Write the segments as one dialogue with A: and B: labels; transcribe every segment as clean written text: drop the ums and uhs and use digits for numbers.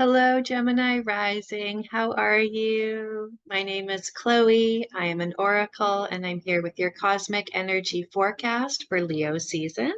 A: Hello, Gemini Rising. How are you? My name is Chloe. I am an oracle, and I'm here with your cosmic energy forecast for Leo season.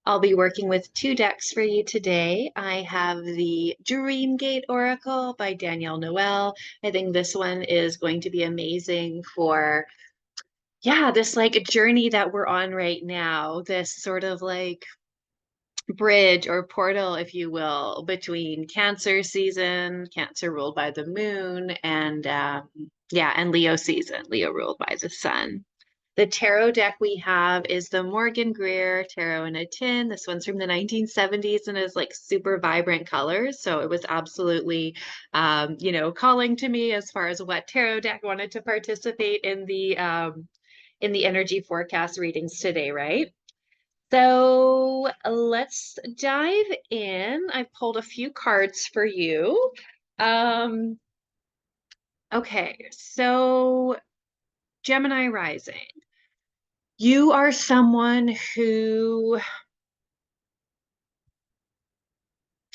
A: I'll be working with two decks for you today. I have the Dream Gate Oracle by Danielle Noel. I think this one is going to be amazing for, yeah, this like journey that we're on right now, this sort of like bridge or portal, if you will, between Cancer season, Cancer ruled by the moon, and yeah, and Leo season, Leo ruled by the sun. The tarot deck we have is the Morgan Greer Tarot in a Tin. This one's from the 1970s and is like super vibrant colors. So it was absolutely, calling to me as far as what tarot deck wanted to participate in the energy forecast readings today, right? So let's dive in. I pulled a few cards for you. Um, okay, so Gemini rising. You are someone who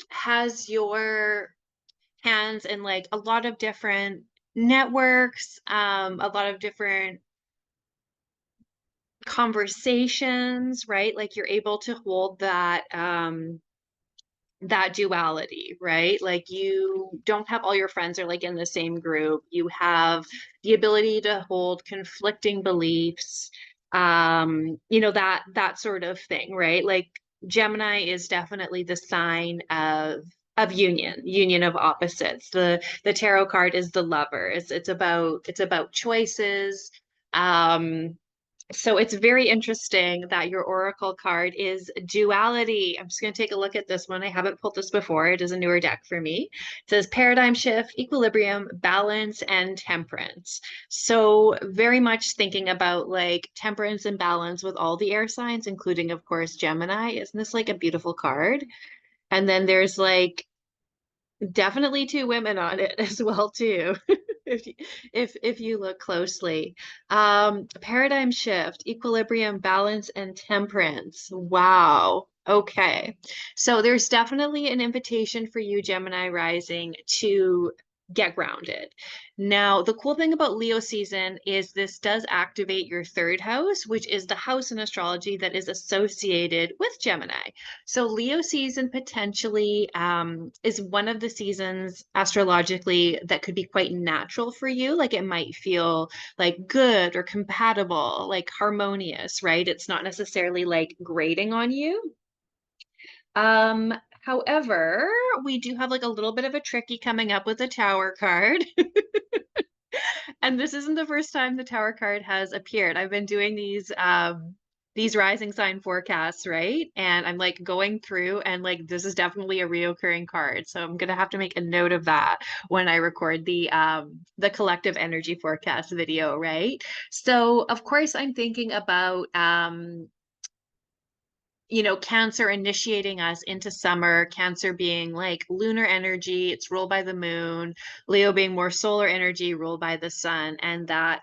A: has your hands in like a lot of different networks, a lot of different conversations, right? Like you're able to hold that duality, right? Like you don't have all your friends are like in the same group. You have the ability to hold conflicting beliefs, that sort of thing, right? Like Gemini is definitely the sign of union of opposites. The tarot card is the lover. It's about choices. So it's very interesting that your oracle card is duality. I'm just going to take a look at this one. I haven't pulled this before. It is a newer deck for me. It says paradigm shift, equilibrium, balance, and temperance. So very much thinking about like temperance and balance with all the air signs, including, of course, Gemini. Isn't this like a beautiful card? And then there's like definitely two women on it as well too. if you, if you look closely. Paradigm shift, equilibrium, balance, and temperance. Wow. Okay. So there's definitely an invitation for you, Gemini rising, to get grounded. Now, the cool thing about Leo season is this does activate your third house, which is the house in astrology that is associated with Gemini. So Leo season potentially is one of the seasons astrologically that could be quite natural for you. Like it might feel like good or compatible, like harmonious, right? It's not necessarily like grating on you. Um, However, we do have like a little bit of a tricky coming up with the Tower card. And this isn't the first time the Tower card has appeared. I've been doing these rising sign forecasts, right? And I'm like going through and like this is definitely a reoccurring card. So I'm gonna have to make a note of that when I record the collective energy forecast video, right? So of course I'm thinking about Cancer initiating us into summer, Cancer being like lunar energy, it's ruled by the moon, Leo being more solar energy, ruled by the sun, and that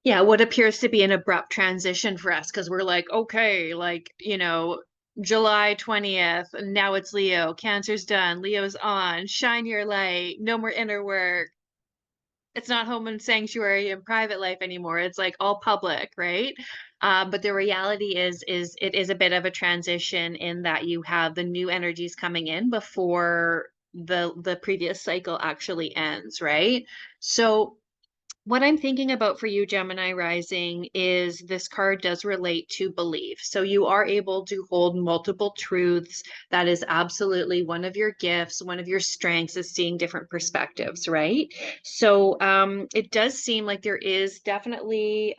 A: yeah, what appears to be an abrupt transition for us because we're like, okay, like, July 20th, and now it's Leo, Cancer's done, Leo's on, shine your light, no more inner work. It's not home and sanctuary and private life anymore. It's like all public, right? But the reality is it is a bit of a transition in that you have the new energies coming in before the previous cycle actually ends, right? So what I'm thinking about for you, Gemini rising, is this card does relate to belief. So you are able to hold multiple truths. That is absolutely one of your gifts. One of your strengths is seeing different perspectives, right? So it does seem like there is definitely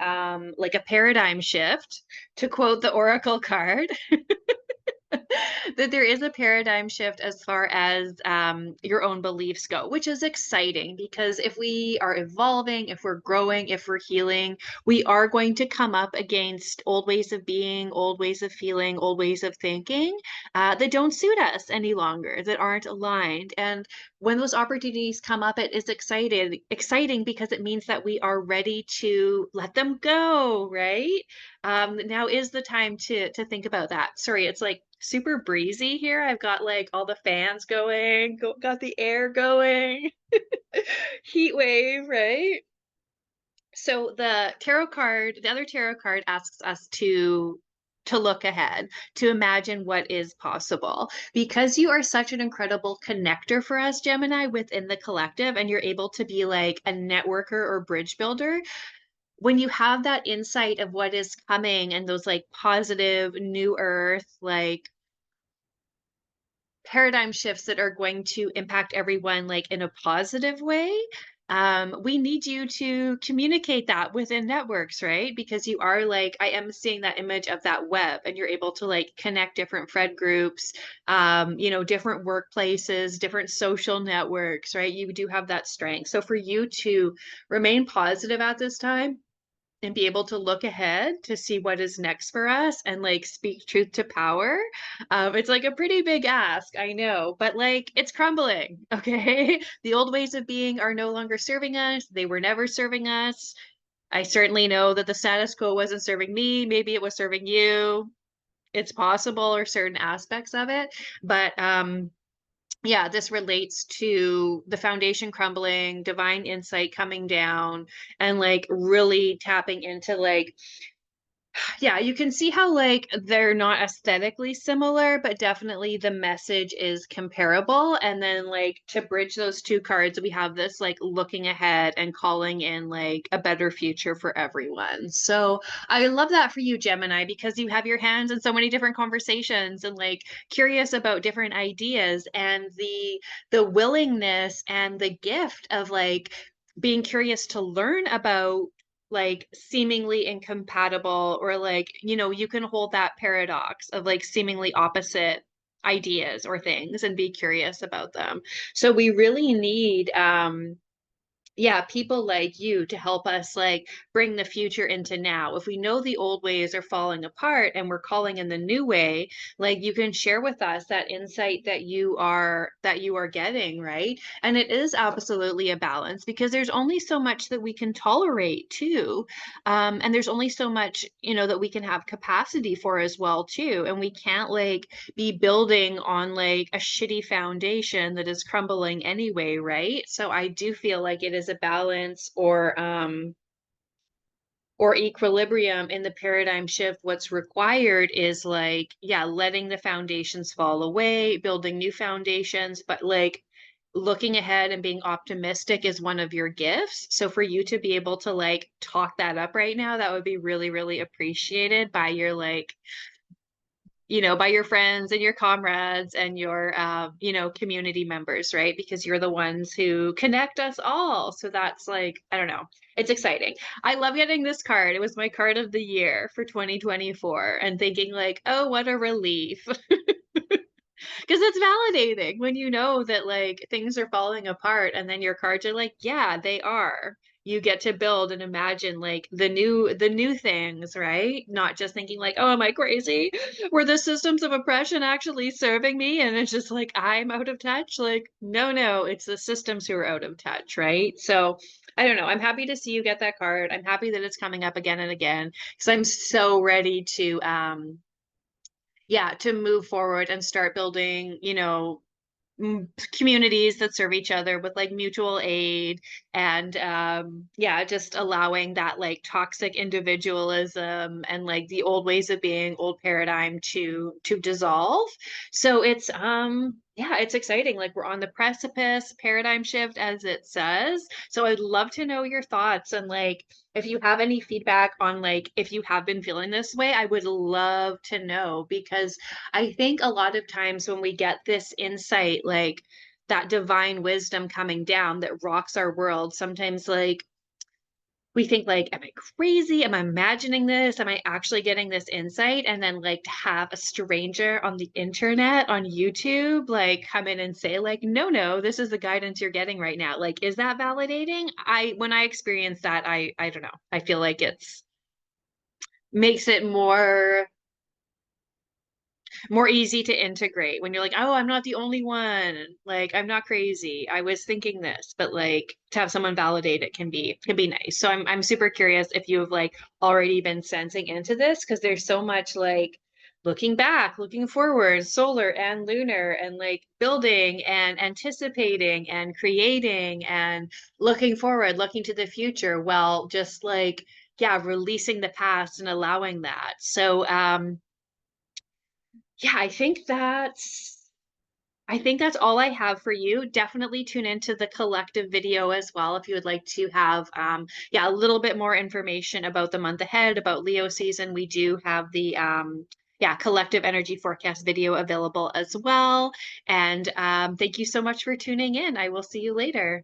A: like a paradigm shift, to quote the Oracle card. That there is a paradigm shift as far as your own beliefs go, which is exciting because if we are evolving, if we're growing, if we're healing, we are going to come up against old ways of being, old ways of feeling, old ways of thinking that don't suit us any longer, that aren't aligned. And when those opportunities come up, it is exciting because it means that we are ready to let them go, right? Now is the time to think about that. Sorry, it's like super breezy here. I've got like all the fans going, got the air going. Heat wave, right? So the other tarot card asks us to look ahead, to imagine what is possible. Because you are such an incredible connector for us, Gemini, within the collective, and you're able to be like a networker or bridge builder. When you have that insight of what is coming and those like positive new earth, like paradigm shifts that are going to impact everyone like in a positive way, we need you to communicate that within networks, right? Because you are like, I am seeing that image of that web, and you're able to like connect different friend groups, different workplaces, different social networks, right? You do have that strength. So for you to remain positive at this time and be able to look ahead to see what is next for us and like speak truth to power. It's like a pretty big ask, I know, but like it's crumbling. Okay. The old ways of being are no longer serving us. They were never serving us. I certainly know that the status quo wasn't serving me. Maybe it was serving you. It's possible, or certain aspects of it. But yeah, this relates to the foundation crumbling, divine insight coming down, and like really tapping into like, yeah, you can see how like they're not aesthetically similar, but definitely the message is comparable. And then like to bridge those two cards, we have this like looking ahead and calling in like a better future for everyone. So I love that for you, Gemini, because you have your hands in so many different conversations and like curious about different ideas, and the willingness and the gift of like being curious to learn about like seemingly incompatible, or like, you can hold that paradox of like seemingly opposite ideas or things and be curious about them. So we really need yeah, people like you to help us like bring the future into now. If we know the old ways are falling apart and we're calling in the new way, like you can share with us that insight that you are getting, right? And it is absolutely a balance, because there's only so much that we can tolerate too. And there's only so much, that we can have capacity for as well too. And we can't like be building on like a shitty foundation that is crumbling anyway, right? So I do feel like it is a balance, or equilibrium in the paradigm shift. What's required is like, yeah, letting the foundations fall away, building new foundations, but like looking ahead and being optimistic is one of your gifts. So for you to be able to like talk that up right now, that would be really, really appreciated by your like, by your friends and your comrades and your, community members, right? Because you're the ones who connect us all. So that's like, I don't know. It's exciting. I love getting this card. It was my card of the year for 2024, and thinking like, oh, what a relief. Because it's validating when you know that like things are falling apart, and then your cards are like, yeah, they are. You get to build and imagine like the new things, right? Not just thinking like, oh, am I crazy? Were the systems of oppression actually serving me? And it's just like I'm out of touch. Like, no, no, it's the systems who are out of touch, right? So I don't know. I'm happy to see you get that card. I'm happy that it's coming up again and again, because I'm so ready to yeah, to move forward and start building, communities that serve each other with like mutual aid, and yeah, just allowing that like toxic individualism and like the old ways of being, old paradigm to dissolve. So it's yeah, it's exciting. Like we're on the precipice, paradigm shift, as it says. So I'd love to know your thoughts, and like if you have any feedback on like if you have been feeling this way, I would love to know, because I think a lot of times when we get this insight, like that divine wisdom coming down that rocks our world, sometimes like we think like, am I crazy? Am I imagining this? Am I actually getting this insight? And then like to have a stranger on the internet, on YouTube, like come in and say like, no, no, this is the guidance you're getting right now. Like, is that validating? When I experience that, I don't know. I feel like it's makes it more more easy to integrate when you're like, oh, I'm not the only one. Like, I'm not crazy. I was thinking this, but like to have someone validate it can be nice. So I'm super curious if you've like already been sensing into this because there's so much like looking back, looking forward, solar and lunar, and like building and anticipating and creating and looking forward, looking to the future, well, just like, yeah, releasing the past and allowing that. So, yeah, I think that's all I have for you. Definitely tune into the collective video as well if you would like to have yeah, a little bit more information about the month ahead, about Leo season. We do have the yeah, collective energy forecast video available as well. And thank you so much for tuning in. I will see you later.